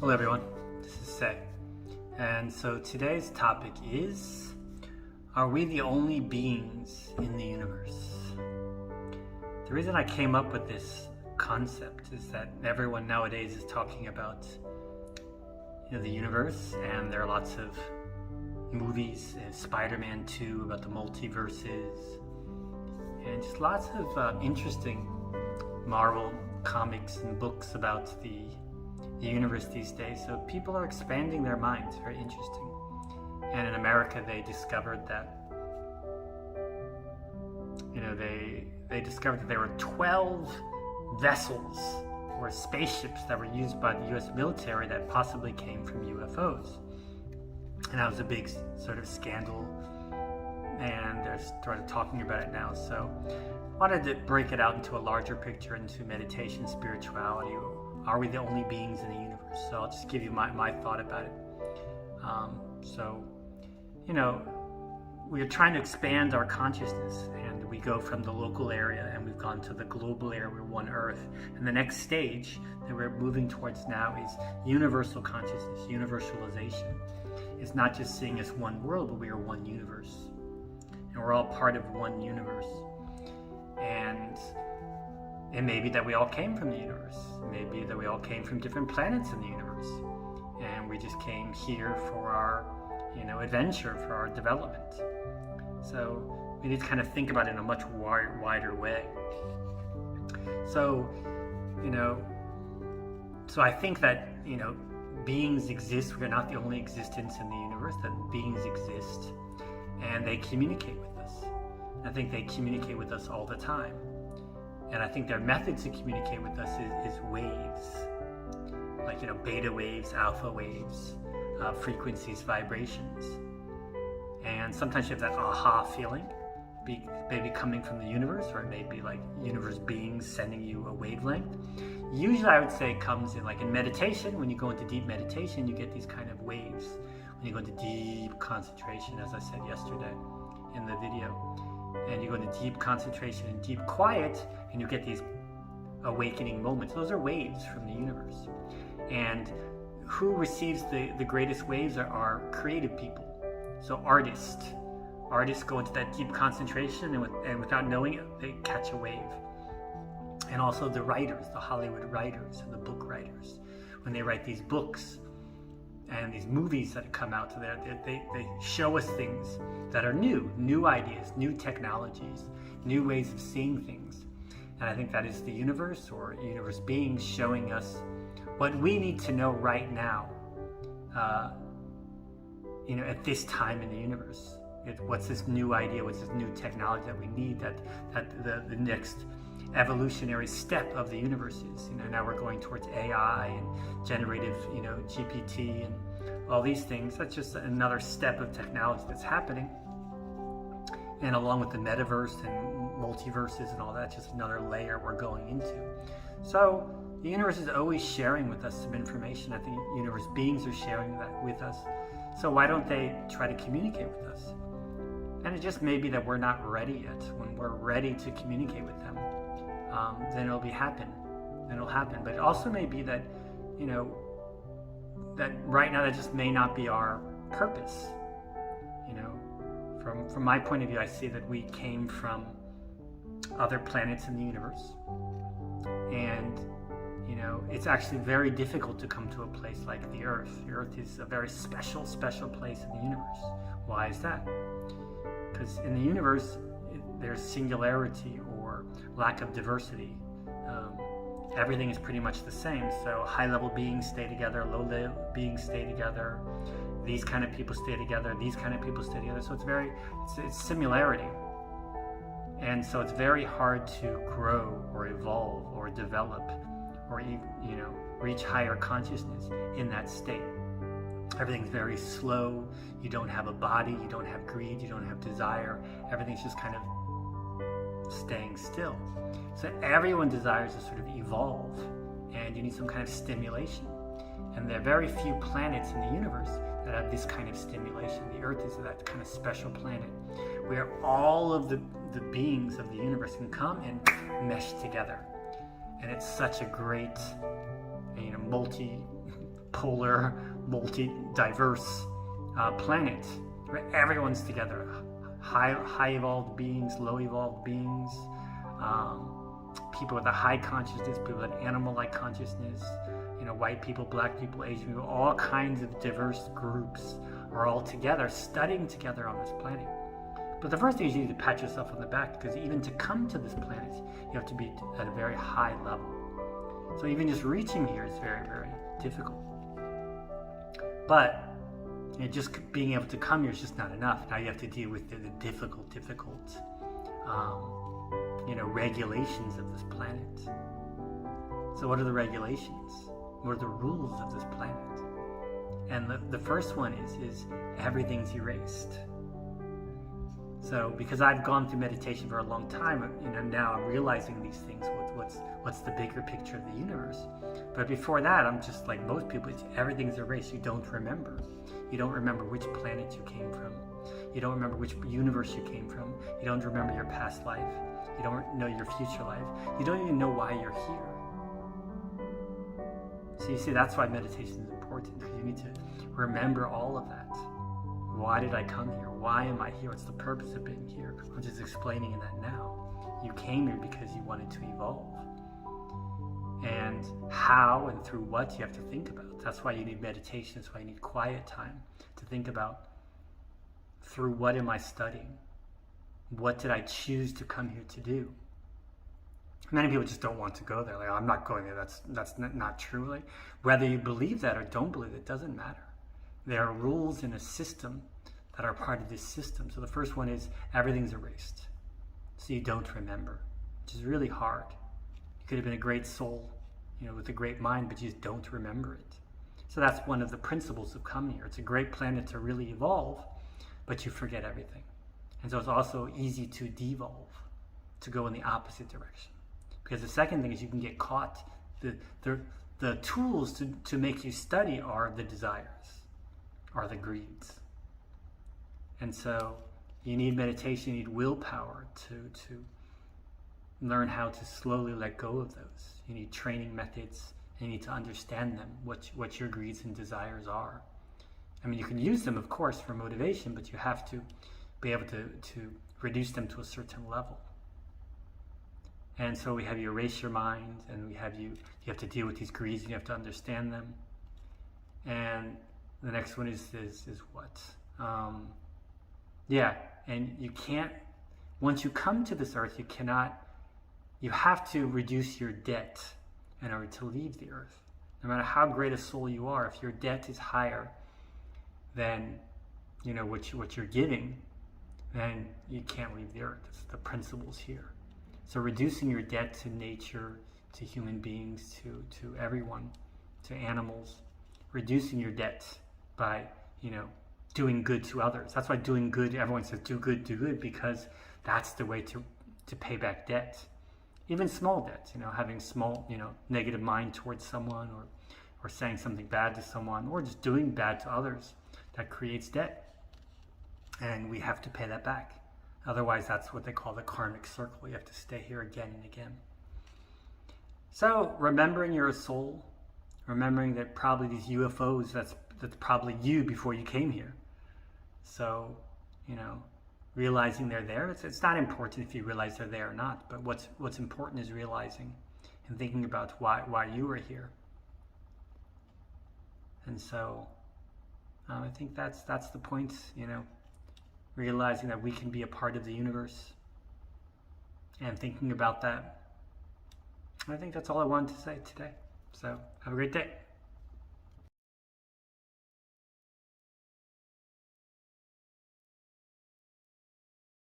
Hello everyone, this is Say. And so today's topic is, are we the only beings in the universe? The reason I came up with this concept is that everyone nowadays is talking about the universe, and there are lots of movies, Spider-Man 2 about the multiverses, and just lots of interesting Marvel comics and books about the universe these days. So people are expanding their minds. Very interesting. And in America, they discovered that they discovered that there were 12 vessels or spaceships that were used by the U.S. military that possibly came from UFOs. And that was a big sort of scandal, and they're started talking about it now. So I wanted to break it out into a larger picture, into meditation, spirituality. Are we the only beings in the universe? So I'll just give you my thought about it. We're trying to expand our consciousness, and we go from the local area and we've gone to the global area. We're one Earth. And the next stage that we're moving towards now is universal consciousness, universalization. It's not just seeing us one world, but we are one universe. And we're all part of one universe. And it may be that we all came from the universe. It may be that we all came from different planets in the universe. And we just came here for our, adventure, for our development. So we need to kind of think about it in a much wider way. So, so I think that, beings exist. We're not the only existence in the universe, that beings exist and they communicate with us. I think they communicate with us all the time. And I think their method to communicate with us is waves, like beta waves, alpha waves, frequencies, vibrations. And sometimes you have that aha feeling, maybe coming from the universe, or it may be like universe beings sending you a wavelength. Usually I would say it comes in meditation. When you go into deep meditation, you get these kind of waves. When you go into deep concentration, as I said yesterday in the video, and you go into deep concentration and deep quiet, and you get these awakening moments. Those are waves from the universe. And who receives the greatest waves are creative people. So artists go into that deep concentration, and without knowing it, they catch a wave. And also the writers, the Hollywood writers and the book writers, when they write these books and these movies that come out, they show us things that are new ideas, new technologies, new ways of seeing things. And I think that is the universe, or universe beings, showing us what we need to know right now, at this time in the universe. What's this new idea, what's this new technology that we need, that the next evolutionary step of the universe is. Now we're going towards AI and generative, GPT and all these things. That's just another step of technology that's happening. And along with the metaverse and multiverses and all that, just another layer we're going into. So the universe is always sharing with us some information. I think universe beings are sharing that with us. So why don't they try to communicate with us? And it just may be that we're not ready yet. When we're ready to communicate with them, then it'll happen. But it also may be that, that right now that just may not be our purpose. From my point of view, I see that we came from other planets in the universe. And, it's actually very difficult to come to a place like the Earth. The Earth is a very special place in the universe. Why is that? Because in the universe, there's singularity or lack of diversity. Everything is pretty much the same. So high-level beings stay together, low-level beings stay together. These kind of people stay together. These kind of people stay together. So it's similarity. And so it's very hard to grow or evolve or develop or reach higher consciousness in that state. Everything's very slow. You don't have a body. You don't have greed. You don't have desire. Everything's just kind of staying still. So everyone desires to sort of evolve, and you need some kind of stimulation. And there are very few planets in the universe that have this kind of stimulation. The Earth is that kind of special planet where all of the beings of the universe can come and mesh together. And it's such a great, polar, multi-diverse planet where everyone's together. High evolved beings, low evolved beings, people with a high consciousness, people with an animal-like consciousness, white people, black people, Asian people, all kinds of diverse groups are all together, studying together on this planet. But the first thing is you need to pat yourself on the back, because even to come to this planet, you have to be at a very high level. So even just reaching here is very, very difficult. But just being able to come here is just not enough. Now you have to deal with the difficult, regulations of this planet. So what are the regulations? What are the rules of this planet? And the first one is everything's erased. So because I've gone through meditation for a long time, now I'm realizing these things. What's the bigger picture of the universe? But before that, I'm just like most people. Everything's erased. You don't remember. You don't remember which planet you came from. You don't remember which universe you came from. You don't remember your past life. You don't know your future life. You don't even know why you're here. So you see, that's why meditation is important, because you need to remember all of that. Why did I come here? Why am I here? What's the purpose of being here? I'm just explaining that now. You came here because you wanted to evolve. And how and through what you have to think about. That's why you need meditation. That's why you need quiet time to think about, through what am I studying? What did I choose to come here to do? Many people just don't want to go there. Like, I'm not going there. That's not true. Like, whether you believe that or don't believe it doesn't matter. There are rules in a system that are part of this system. So the first one is everything's erased. So you don't remember, which is really hard. You could have been a great soul, with a great mind, but you just don't remember it. So that's one of the principles of coming here. It's a great planet to really evolve, but you forget everything. And so it's also easy to devolve, to go in the opposite direction. Because the second thing is you can get caught. The tools to make you study are the desires, are the greeds. And so you need meditation, you need willpower to learn how to slowly let go of those. You need training methods, and you need to understand them, what your greeds and desires are. I mean, you can use them, of course, for motivation, but you have to be able to reduce them to a certain level. And so we have you erase your mind, and you have to deal with these greeds, and you have to understand them. And the next one is what? And you can't, once you come to this earth, you have to reduce your debt in order to leave the earth. No matter how great a soul you are, if your debt is higher than what you're giving, then you can't leave the earth. It's the principles here. So reducing your debt to nature, to human beings, to everyone, to animals, reducing your debt by doing good to others. That's why doing good, everyone says do good, because that's the way to pay back debt. Even small debts, having small, negative mind towards someone, or saying something bad to someone, or just doing bad to others, that creates debt. And we have to pay that back. Otherwise, that's what they call the karmic circle. You have to stay here again and again. So remembering you're a soul, remembering that probably these UFOs, that's probably you before you came here. So, realizing they're there. It's not important if you realize they're there or not, but what's important is realizing and thinking about why you were here. And so I think that's the point, realizing that we can be a part of the universe and thinking about that. I think that's all I wanted to say today. So have a great day.